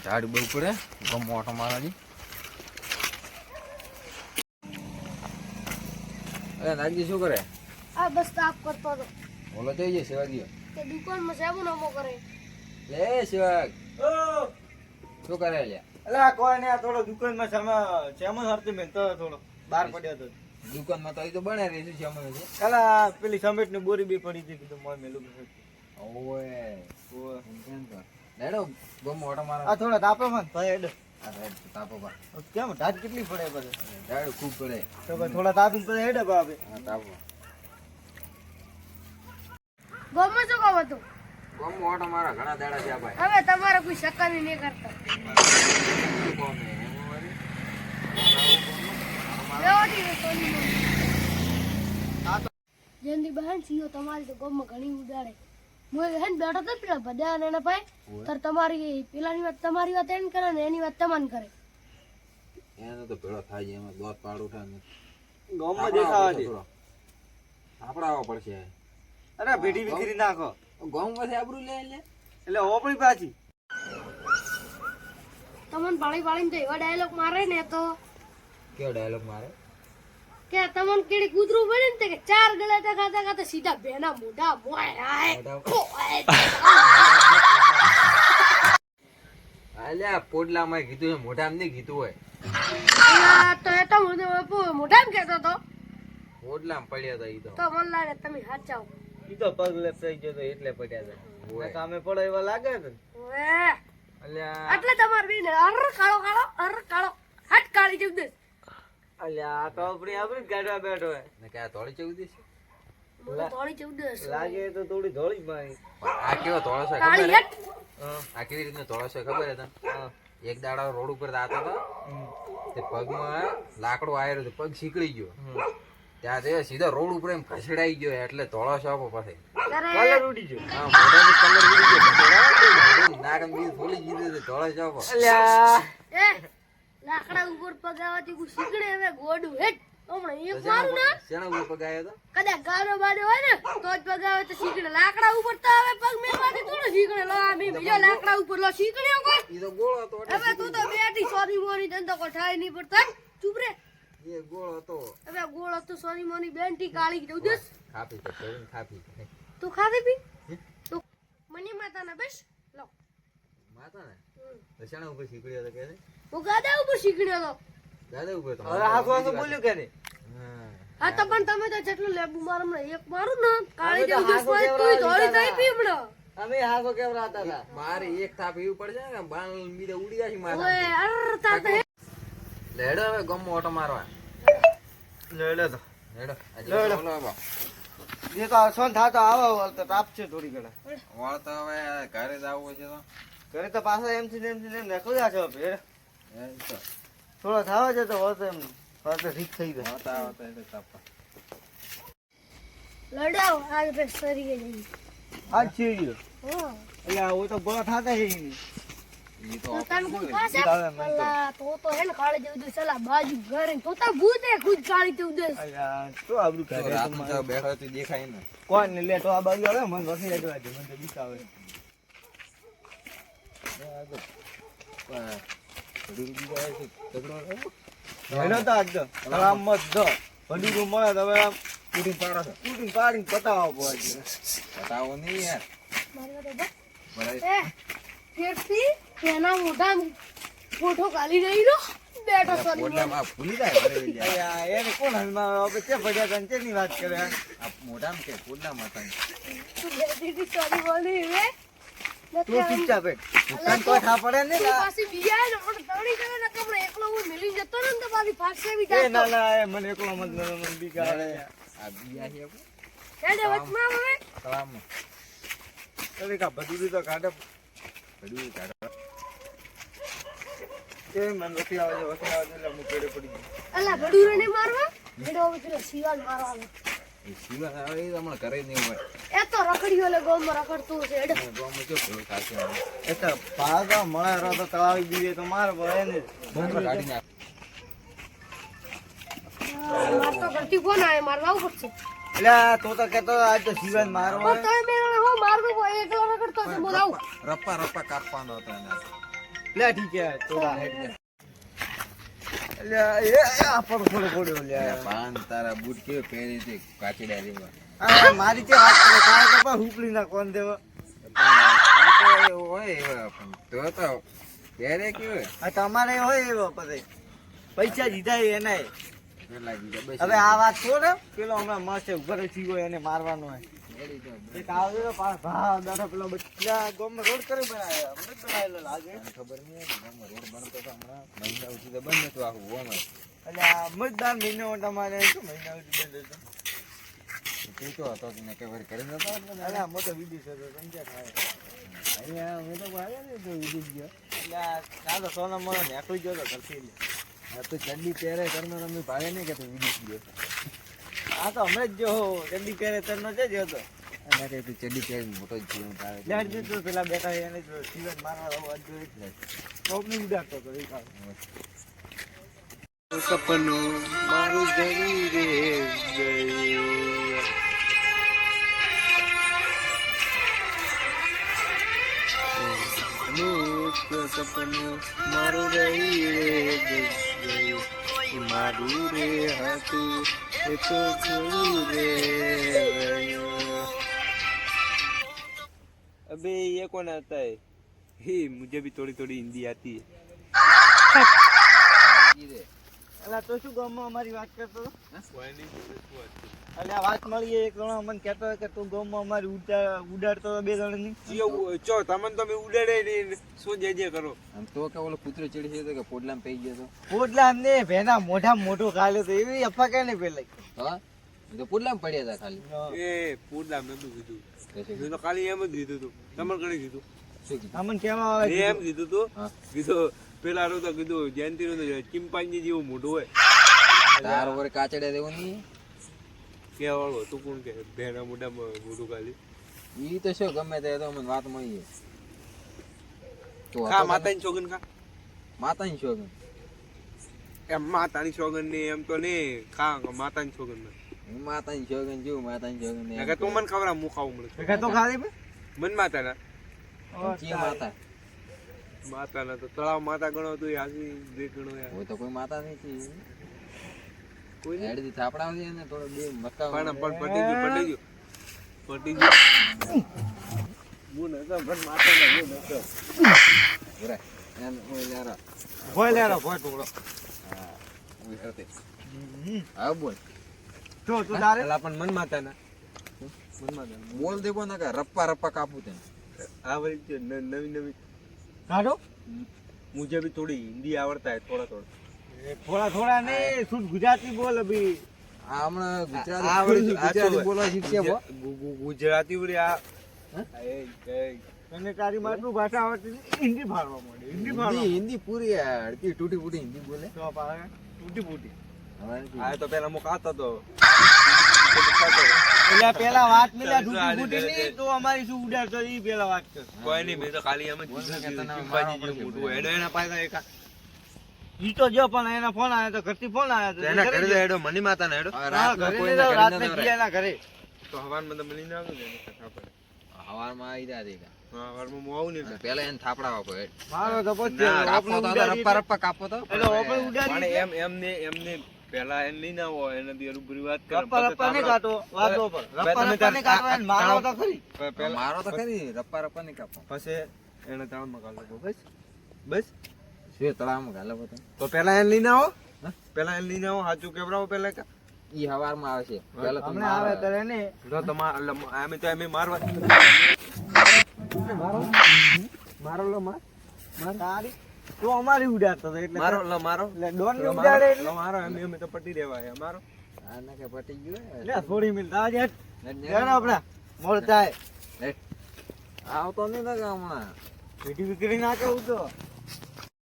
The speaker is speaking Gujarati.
ઝાડ બહુ પડે ગમો ઓટો મારવાની. અરે નાગજી શું કરે? આ બસ તાપ કરતો હતો. બોલો થઈ જાય સેવાગીઓ તે દુકાનમાં સાબુ નામો કરે. લે સેવાગ શું કરે લ્યા? અલા કોઈ ને થોડો દુકાનમાં સેમન હરતી મેં તો થોડો બહાર પડ્યો હતો. દુકાનમાં તો એ તો બને રહી છે અમને છે. અલા પેલી સમેટ ની બોરી બી પડી હતી કીધું મોય મેલું ઓય લેડો ગમો ઓટો મારો. આ થોડા તાપે મન ભાઈ હેડ આ હેડ તાપો બા. કેમ ઢાટ કેટલી પડે બધે? ઝાડ ખૂબ પડે. તો ભાઈ થોડા તાપી પડે હેડ બાપે. હા તાપો ગોમાં શું કામ હતું? ગમો ઓટો મારા ઘણા દાડા થયા ભાઈ. હવે તમારે કોઈ શક્કરી નહીં કરતા. શું કોમ હે એમ મારી? લેવાટી રે સોની મોની. જેની બહેન સીઓ તમારી તો ગોમાં ઘણી ઉડાડે. મોય હેન બેઠો તો પેલા ભદ્યા ને એના ભાઈ તર તમારી પેલાની વાત તમારી વાત એને કરે ને એની વાત તમને કરે. એને તો ભેળો થાય છે એમાં દોત પાડ ઉઠે ને ગામમાં દેખાવા દે. આપડાવો પડશે. અરે ભેડી વિખરી નાખો ગામ માંથી આબરૂ લે લે એટલે ઓપડી પાછી. તમને પાળી પાળીને તો એવા ડાયલોગ મારે ને તો કેવો ડાયલોગ મારે? કે તમને કેડી કૂતરું બને ને કે ચાર ગળાટા ખાતા ખાતા સીધા બેના મોઢા મોય આય. અલ્યા પોડલામાં કીધું છે મોઢામાં નહીં કીધું હોય. તો એ તો મોઢા કેતો તો પોડલામાં પડ્યા હતા ઈ તો. તો મને લાગે તમે સાચા હો. ઈ તો પગ લેપ થઈ ગયો તો એટલે પડ્યા હતા. કામે પડે એવા લાગે છે. ઓએ અલ્યા એટલે તમાર બેન અર કાળો કાળો હટ કાળી જેવું દે. અલ્યા આ તો આપણી ગાડવા બેઠો હે ને કે આ થોડી ચૌદી છે. મને થોડી જેવું દે. લાગે તો થોડી ધોળી મારી. આ કેવો ધોળો છે ખબર કાળી હે? હટ. આ કેવી રીતનો ધોળો છે ખબર હે તને? એક દાડા રોડ ઉપર આતો હતો તે પગમાં લાકડો આયરો તો પગ શીકળી ગયો. ત્યાં તે સીધો રોડ ઉપર એમ ખસેડાઈ ગયો એટલે ધોળો શોપ પાસે. અરે કલર ઉડી ગયો. હા મોઢાનો કલર ઉડી ગયો. નાકમ બી ફૂલી ગયું તે ધોળો શોપ. અલ્યા એ લાકડા ઉપર પગાવાથી કુ શીકડે હવે ગોડું હેટ. હમણાં એક મારું ના શેના ઉપર પગ આવ્યો તો? કદાચ ગારો બાડો હોય ને તો જ પગાવે તો શીકડે. લાકડા ઉપર તો હવે પગ મેલવાથી થોડો શીકડે. લો આ મે બીજો લાકડા ઉપર લો શીકડ્યો કોઈ. ઈ તો ગોળો હતો એટલે હવે તું તો બેઠી સોની મોની ધંધો કો થાય નહીં પડતા. ચૂપ રે. એ ગોળો હતો. હવે ગોળ તો સોની મોની બેનટી કાળી દઉં દસ. ખાપી તો કરીને ખાપી. તું ખાધી પી તું મની માતા ના બસ લો માતા ને તો શેના ઉપર શીકળ્યો તો કે છે? હું ગાદા ઉપર શીકડ્યો તો. દાદા ઉપર તો હવે આ કોઈ બોલ્યું કે નહીં? હા. હા તો પણ તમે તો જેટલું લેબુ મારો હમણાં એક મારું ને કાળી અમે તો દેવું દસ હાથો હોય તું ધોળી થઈ પી હમણાં. અમે હાકો કેવરાતા હતા. મારે એક થાપ એવું પડશે ને બાલ મીડે ઉડી જાય ઓય માથા. અર તા તો લેડો હવે ગમો ઓટો મારવા. લેડે તો લેડો આજે લેડો. બોલો બાબા. જે તો અસન થાતો આવો તો તાપ છે થોડી ઘણા. વાળ તો હવે ઘરે જ આવવું છે તો ઘરે તો પાછા એમ નીકળ્યા છો ભેર. એ તો થોડો થાવા છે તો હોત એમ પાછો ઠીક થઈ જાય. હોતા હોતા એટલે તાપા. લડાવ આજ બે સરી ગઈ. આજ છે ઈ. હા એટલે આ તો ગોળા થાતા હે ઈ. ઈ તો તો તન કો પાસે તાવે મન તો. અલા તો હે ને કાળી જેવું દે સલા બાજુ ઘરે તો તા ભૂતે ખુદ કાળી જેવું દે. અલ્યા તો આબરૂ તો કરે રાતનું તો બેઠો તો દેખાય ને. કોણ ને લે તો આ બાજુ આવે મન વસી એકલા છે મને તો બીક આવે. હેલો તો આજ તો આમ મત જો ભડીરું મળે તો હવે આમ કુટી પાડો છો. તૂટીને પાડીને પતાવો પડે. બતાવો નહીં યાર. મારે તો બસ બરાબર. એ ફેરથી તેના મોઢા ફોટો કાઢી રહ્યો બેઠો સોની મોઢામાં આ ફૂલી જાય બરાબર યાર. અલ્યા એને કોણ હલમાં આપણે ચે પડ્યા હતા ને ચેની વાત કરે આ મોઢામાં કે ફૂલના માથા તું બેઠી સોની બોલી રે તું ચૂપચાપ બેઠ દુકાન કોઈ ખા પડે ને તું પાછી બીજા ને પણ દોડી ગયો ને કમરે એકલો હું મિલી જતો ને તો પાછી ફાટશે બી એ ના જાતો ના એ મને એકલો મત મને બીક આવે. આ બીયા છે આપણે હેડે વચમાં હવે તળાવમાં. અરે કા બધું તો કાઢે બધું કાઢો. એ મન વસી આવે એટલે હું પેડે પડી ગયો. અલા બડુરે ને મારવા હેડો હવે પેલો શિવાલ મારવા એ સિવા આવે એ હમણાં કરે જ નહીં હોય. એ તો રખડ્યો લે ગોમ રખડતું છે હેડો ગામમાં જો ભેળું થશે હવે. એ તો ભાગા મળે રહો તો તળાવી દીધે તો માર પડે ને બંધ કાઢી નાખ. માર તો કરતી કોણ આવે મારવા આવું પડશે એટલે તો કેતો આજ તો જીવન મારવા પણ તમે બે હો મારવું એકલો રખડતો છે બોલ આવું રપ્પા કાપવાનો હતો એને. લે ઠીક છે થોડા હેડ લે એ આ પડ્યો લે પાન તારા બૂટ કેવો પહેરી હતી કાચીડા જેવા. આ મારી તે વાત કરે તારા કપા હુપલી ના કોણ દેવો ઈ તો હોય એવા પણ તો પહેરે કેવો આ તમારે હોય એવો પછી પૈસા દીધા એના પેલા કીધા બસ હવે આ વાત છોડ પેલો હમણાં મસ્ત ઉભર થઈ ગયો એને મારવાનો હોય મેળી દો. એક આવ્યો ભા દાડા પેલો બચ્ચા ગામમાં રોડ કરી બનાવ્યા અમને બનાવેલો લાગે મને ખબર નહીં ગામમાં રોડ બનતો તો હમણાં મહિના સુધી તો બંધ નતું આખું ઓમ જ. એટલે આ મતદાર મહિનો તમારે શું મહિના સુધી બંધ હતો તું તો હતો કે મેં કઈ વાર કરી નતો એટલે અરે આ મોટો વિદેશ હતો સમજ્યા થાય અહીંયા મેં તો આવ્યા ને તો વિદેશ ગયો. એટલે આ તો સોના મોનો નેકળી ગયો તો ઘરથી લે આ તો ચડ્ડી પહેરે કરનાર અમે ભાડે નહીં કે તું વિદેશ ગયો. આ તો હમણાં જ જો જલ્દી પહેરે તરનો જ હતો અને કે તું ચડ્ડી પહેરી મોટો જ જીવન તારે લેટ દીધો પેલા બેઠા એને જો જીવન મારવા આવો આજ જોઈ એટલે ટોપની ઉડાડતો હતો એ કાળ સપનું મારું જરી રે ગયું સપનું મારું રહી રે ગયું મારું રે હતું એ તો ગયું રે ગયું अबे ये कौन आता है ही मुझे भी थोड़ी थोड़ी हिंदी आती है અલા તો શું ગામમાં અમારી વાત કરતો હતો અલે આ વાત મળી એક જણો મને કહેતો કે તું ગામમાં અમારી ઉડાડતો હતો બે જણની ચો તમને તો મે ઉડાડે ને શું જે કરો આમ તો કે ઓલો કૂતરો ચડી છે તો કે પોડલામાં પઈ ગયો તો પોટલા ને ભેના મોઢા મોટો ખાલે તો એવી અફા કે ને પેલા હા એ તો પોડલામાં પડ્યા હતા ખાલી. એ પૂરદામ નતું કીધું કશે મેં તો ખાલી એમ જ કીધું તું તમારે કઈ કીધું શું કીધું? અમને કેવા આવે મેં એમ કીધું તું હા. કીધું પેલા નું તો કીધું જયંતિ નું તો ચિંપાંજી જેવું મોઢું હોય તાર ઉપર કાચડે દેવું નહીં. કેવા વાળો તું કોણ કે ભેના મોઢા મોઢું ખાલી ઈ તો શું ગમે તે તો મને વાત મળી તો ખા માતાની છોગન ખા માતાની શોખ એમ માતાની છોગન ને એમ તો ને ખા માતાની છોગન ને માતાની શોખ જેવું માતાની શોખ નકર તું મને ખબર હું ખાવું મળે તો ખાલી મન માતાના ચી માતા માતાના તો તળાવ માતા ગણો તો આજી બે ગણો યાર હોય તો કોઈ માતા નથી. કોઈ નહીં હેડથી થાપડા દે ને થોડો બે મક્કા પણ પટી ગયું હું નતો પણ માતાના હું નતો બરાબર એન ઓય લેરા ભોય લેરો ભોય ટુકડો હા ઓય હતે હા બોલ તો તું તારે એલા પણ મન માતાના બોલ દેવો ના કે રપ્પા રપ્પા કાપું તને આ વળી નવી નવી કાઢો मुझे भी थोड़ी हिंदी आवड़ता है थोड़ा थोड़ा થોડા થોડા ને શુદ્ધ ગુજરાતી બોલ અભી આ હમણાં આ ગુજરાતી વળી ગુજરાતી બોલવા શીખશે બો. गुजराती बोले आ તને તારી માતૃભાષા આવડતી નથી, હિન્દી ભાળવા માંડે હિન્દી ભાળવા હિન્દી હિન્દી પૂરી હડકી તૂટી ફૂટી હિન્દી બોલે. તો પાછા તૂટી ફૂટી હવે નથી. आ तो पहला मुख आता तो એટલે પેલા વાત મિલા તૂટી ફૂટી ની તો અમારી શું ઉડાડતો ઈ પેલા વાત કર कोई नहीं मैं तो खाली हम चिंपांजी जो मोटू हेडो एना पासा एक ઈ તો જો પણ એના ફોન આવ્યો તો ઘરથી ફોન આવ્યો તો एना कर दे हेडो मनी माता ना हेडो હવે હા, રાતના ઘરે કોઈને નહીં ઘરે રાતને ન ગયા એના ઘરે तो हवान में तो मनी ना आवे ने कथा पर હવારમાં આવી જા દેગા. हां हवान में आऊ नहीं અને પહેલા એને થાપડા આપો હેડ. મારો તો પછી ના, કાપો તો આપણે રપ્પા રપ્પા કાપો તો એટલે આપણે ઉડાડી माने एम एमने पहला एम नहीं ना हो एना दी रूबरू बात कर રપ્પા રપ્પા ને કાઢો વાતો પર રપ્પા રપ્પા ને કાઢો એને મારો તો ખરી पहला મારો તો ખરી રપ્પા રપ્પા નહીં કાપો. पसे एना ताळ में गालो बस बस શું તળાવમાં ઘાલો બધો. तो पहला एन लेना हो पहला एन लेना हो हाचू केवराओ पहला का ઈ હવારમાં આવશે પહેલા તમે હમણાં આવે ત્યારે ને જો તમાર અમે તો એમ મારવા મારો લો માર તારી તો અમારી ઉડાડતો હતો એટલે મારો લ મારો એટલે ડોન ને ઉડાડે એટલે લ મારો અમે તો પટી દેવા હે મારો આ ના કે પટી ગયું હે. લે થોડી મિલ તાજ હેટ હેડ, જાણ આપડા મોડ થાય હેડ. આવતો નહીં ને કે હમણાં પીટી વિકરી નાખે હું તો